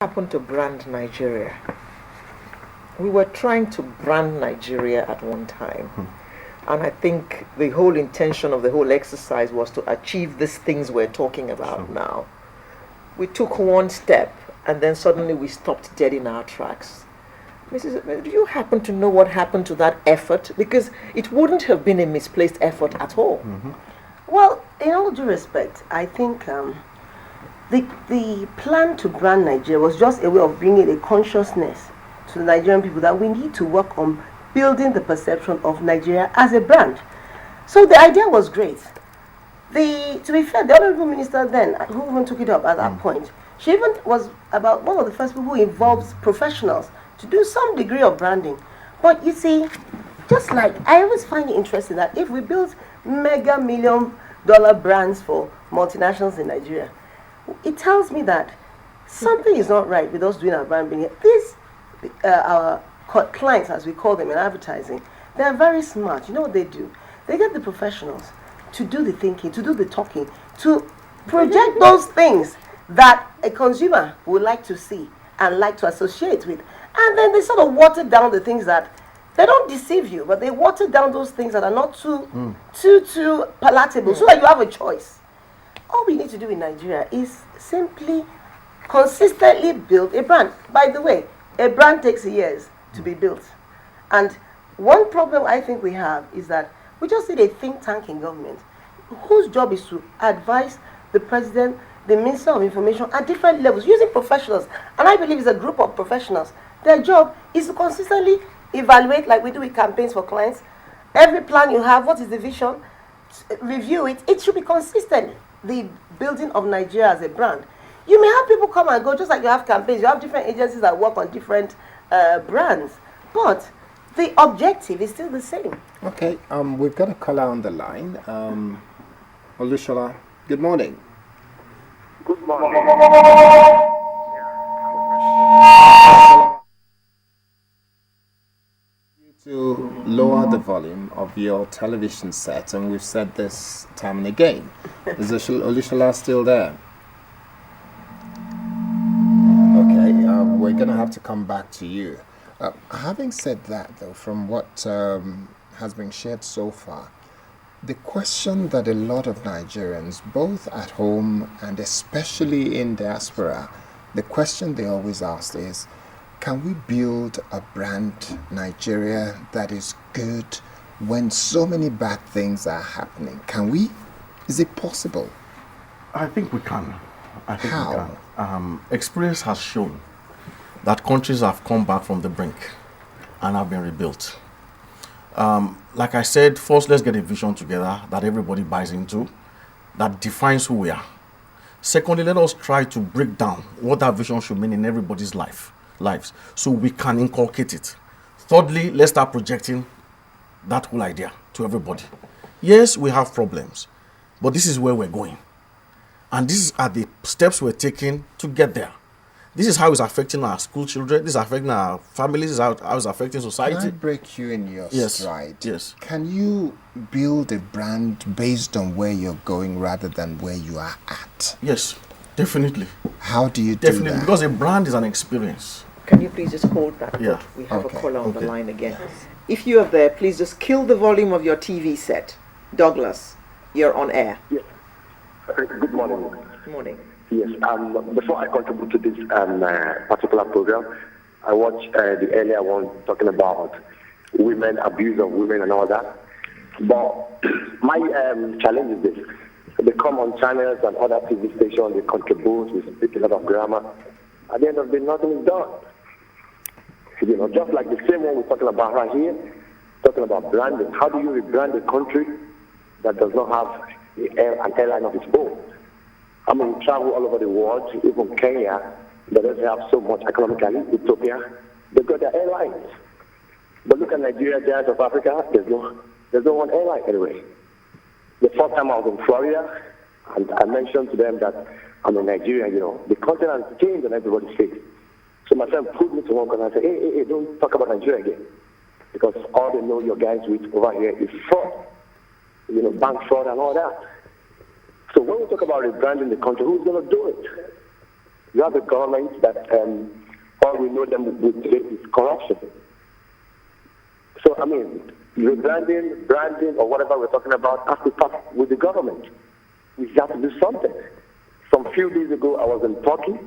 Happened to brand Nigeria? We were trying to brand Nigeria at one time. And I think the whole intention of the whole exercise was to achieve these things we're talking about now. We took one step and then suddenly we stopped dead in our tracks. Mrs. Do you happen to know what happened to that effort? Because it wouldn't have been a misplaced effort at all. Well, in all due respect, I think the plan to brand Nigeria was just a way of bringing a consciousness to the Nigerian people that we need to work on building the perception of Nigeria as a brand. So the idea was great. To be fair, the honorable minister then, who even took it up at that point, she even was about one of the first people who involves professionals to do some degree of branding. But you see, just like I always find it interesting that if we build mega $1 million brands for multinationals in Nigeria, it tells me that something is not right with us doing our brand building. These our clients, as we call them in advertising, they are very smart. You know what they do? They get the professionals to do the thinking, to do the talking, to project those things that a consumer would like to see and like to associate with. And then they sort of water down the things that they don't deceive you, but they water down those things that are not too palatable, so that you have a choice. All we need to do in Nigeria is simply consistently build a brand. By the way, a brand takes years to be built. And one problem I think we have is that we just need a think tank in government whose job is to advise the president, the minister of information at different levels using professionals. And I believe it's a group of professionals. Their job is to consistently evaluate, like we do with campaigns for clients. Every plan you have, what is the vision? Review it. It should be consistent. The building of Nigeria as a brand. You may have people come and go, just like you have campaigns. You have different agencies that work on different brands, but the objective is still the same. Okay, we've got a caller on the line. Olushola, good morning. Good morning. To lower the volume of your television set, and we've said this time and again. Is Olushola still there? Okay, we're going to have to come back to you. Having said that, though, from what has been shared so far, the question that a lot of Nigerians, both at home and especially in diaspora, the question they always ask is, can we build a brand Nigeria that is good when so many bad things are happening? Can we? Is it possible? I think we can. How? We can. Experience has shown that countries have come back from the brink and have been rebuilt. Like I said, first let's get a vision together that everybody buys into, that defines who we are. Secondly, let us try to break down what that vision should mean in everybody's lives, so we can inculcate it. Thirdly, let's start projecting that whole idea to everybody. Yes, we have problems, but this is where we're going. And these are the steps we're taking to get there. This is how it's affecting our school children. This is affecting our families. This is how it's affecting society. Can I break you in your stride? Yes. Can you build a brand based on where you're going rather than where you are at? Yes, definitely. How do you do Definitely, that? because a brand is an experience. Can you please just hold that? Yeah. We have a caller on the Okay. line again. If you are there, please just kill the volume of your TV set. Douglas, you're on air. Yes. Good morning. Good morning. Yes. Before I contribute to this particular program, I watched the earlier one talking about women, abuse of women and all that. But my challenge is this. They come on channels and other TV stations, they contribute, we speak a lot of grammar. At the end of the day, nothing is done. You know, just like the same one we're talking about right here, talking about branding. How do you rebrand a country that does not have an airline of its own? I mean, travel all over the world, even Kenya, that doesn't have so much economically, Ethiopia, they've got their airlines. But look at Nigeria, Giants of Africa, there's no one airline anyway. The first time I was in Florida, and I mentioned to them that I'm in Nigeria, you know, the continent has changed on everybody's face. So my friend pulled me to one corner and said, hey, don't talk about Nigeria again. Because all they know your guys with over here is fraud, you know, bank fraud and all that. So when we talk about rebranding the country, who's going to do it? You have a government that all we know them with today is corruption. So, I mean, rebranding, branding, or whatever we're talking about has to start with the government. We have to do something. Some few days ago, I was in Turkey.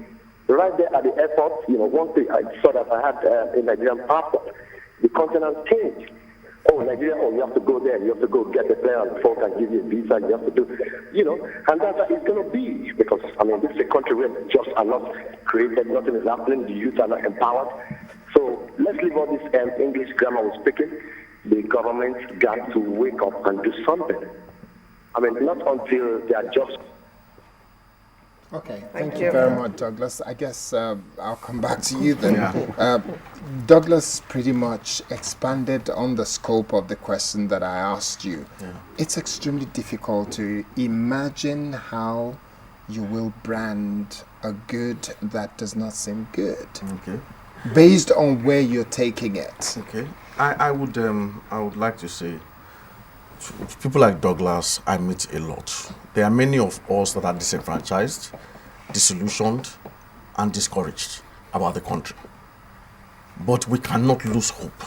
Right there at the airport, one thing I saw that I had a Nigerian passport. The continent changed. Oh, Nigeria, you have to go there. You have to go get a player before can give you a visa. You have to do, and that's how it's going to be. Because, this is a country where jobs are not created, nothing is happening, the youth are not empowered. So let's leave all this English grammar we're speaking. The government got to wake up and do something. Not until their jobs. Okay, thank you very much, Douglas. I guess I'll come back to you then. Douglas pretty much expanded on the scope of the question that I asked you. Yeah. It's extremely difficult to imagine how you will brand a good that does not seem good. Okay. Based on where you're taking it. Okay. I would like to say, people like Douglas, I meet a lot. There are many of us that are disenfranchised, disillusioned, and discouraged about the country. But we cannot lose hope.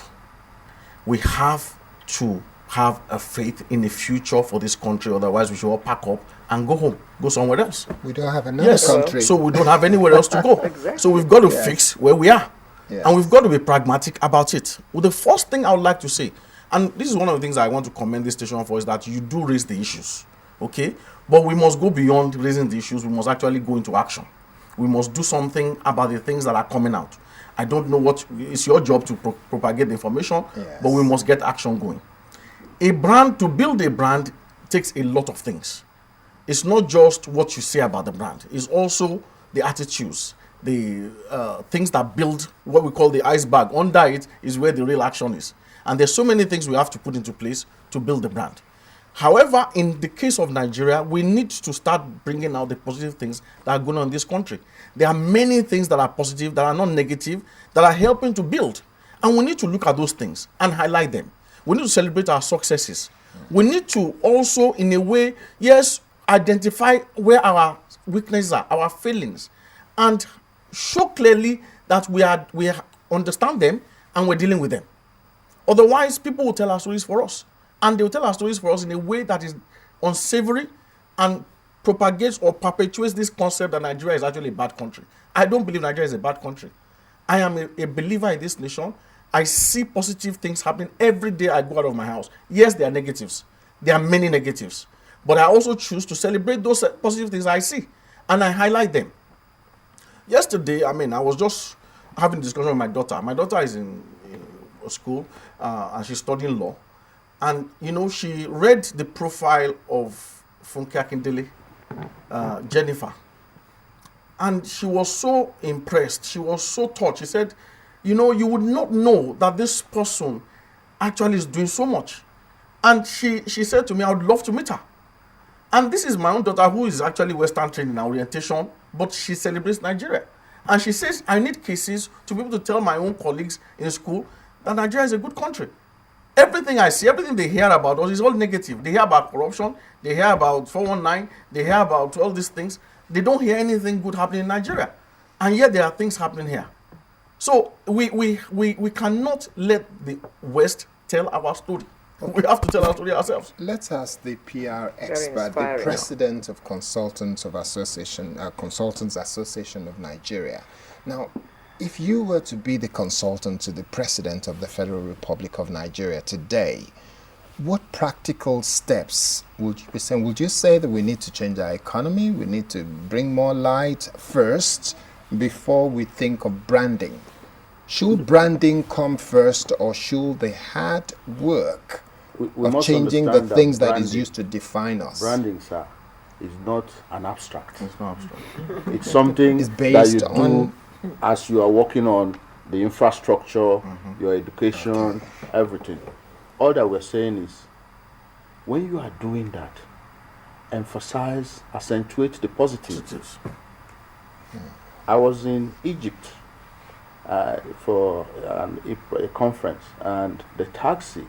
We have to have a faith in the future for this country, otherwise we should all pack up and go home, go somewhere else. We don't have another country. So we don't have anywhere else to go. Exactly. So we've got to fix where we are. Yes. And we've got to be pragmatic about it. Well, the first thing I would like to say, and this is one of the things I want to commend this station for, is that you do raise the issues, okay? But we must go beyond raising the issues. We must actually go into action. We must do something about the things that are coming out. I don't know what, it's your job to propagate the information, but we must get action going. To build a brand takes a lot of things. It's not just what you say about the brand. It's also the attitudes, the things that build what we call the iceberg. Under it is where the real action is. And there's so many things we have to put into place to build the brand. However, in the case of Nigeria, we need to start bringing out the positive things that are going on in this country. There are many things that are positive, that are not negative, that are helping to build. And we need to look at those things and highlight them. We need to celebrate our successes. We need to also, in a way, identify where our weaknesses are, our failings, and show clearly that we understand them and we're dealing with them. Otherwise, people will tell our stories for us. And they will tell our stories for us in a way that is unsavory and propagates or perpetuates this concept that Nigeria is actually a bad country. I don't believe Nigeria is a bad country. I am a believer in this nation. I see positive things happening every day I go out of my house. Yes, there are negatives. There are many negatives. But I also choose to celebrate those positive things I see. And I highlight them. Yesterday, I was just having a discussion with my daughter. My daughter is in school and she's studying law. And, she read the profile of Funke Akindele, Jennifer. And she was so impressed. She was so touched. She said, you would not know that this person actually is doing so much. And she said to me, I would love to meet her. And this is my own daughter who is actually Western trained in orientation, but she celebrates Nigeria. And she says, I need cases to be able to tell my own colleagues in school that Nigeria is a good country. Everything I see, everything they hear about us is all negative. They hear about corruption, they hear about 419, they hear about all these things. They don't hear anything good happening in Nigeria. And yet there are things happening here. So we cannot let the West tell our story. We have to tell our story ourselves. Let's ask the PR expert, the president of Consultants Association of Nigeria. Now, if you were to be the consultant to the President of the Federal Republic of Nigeria today, what practical steps would you be saying? Would you say that we need to change our economy? We need to bring more light first before we think of branding? Should branding come first, or should the hard work of changing the things that is used to define us? Branding, sir, is not an abstract. It's not abstract. It's something it's based that you do as you are working on the infrastructure, your education, everything. All that we're saying is, when you are doing that, emphasize, accentuate the positives. I was in Egypt for a conference, and the taxi,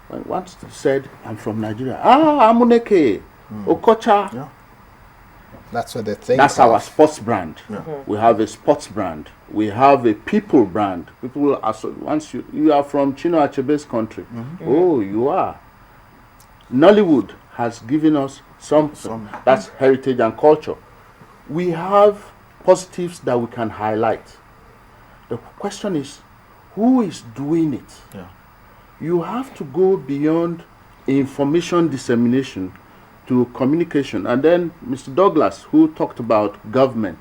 when once said, I'm from Nigeria. Amuneke, Okocha. Yeah. That's what they think. That's of. our sports brand. We have a sports brand. We have a people brand. People are once you are from Chino Achebe's country. Oh, you are. Nollywood has given us some. That's heritage and culture. We have positives that we can highlight. The question is, who is doing it? Yeah. You have to go beyond information dissemination to communication. And then Mr. Douglas, who talked about government.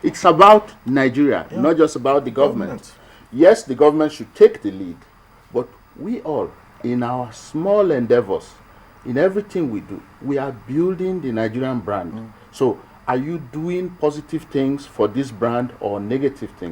It's about Nigeria, not just about the government. Yes, the government should take the lead, but we all, in our small endeavors, in everything we do, we are building the Nigerian brand. So, are you doing positive things for this brand or negative things?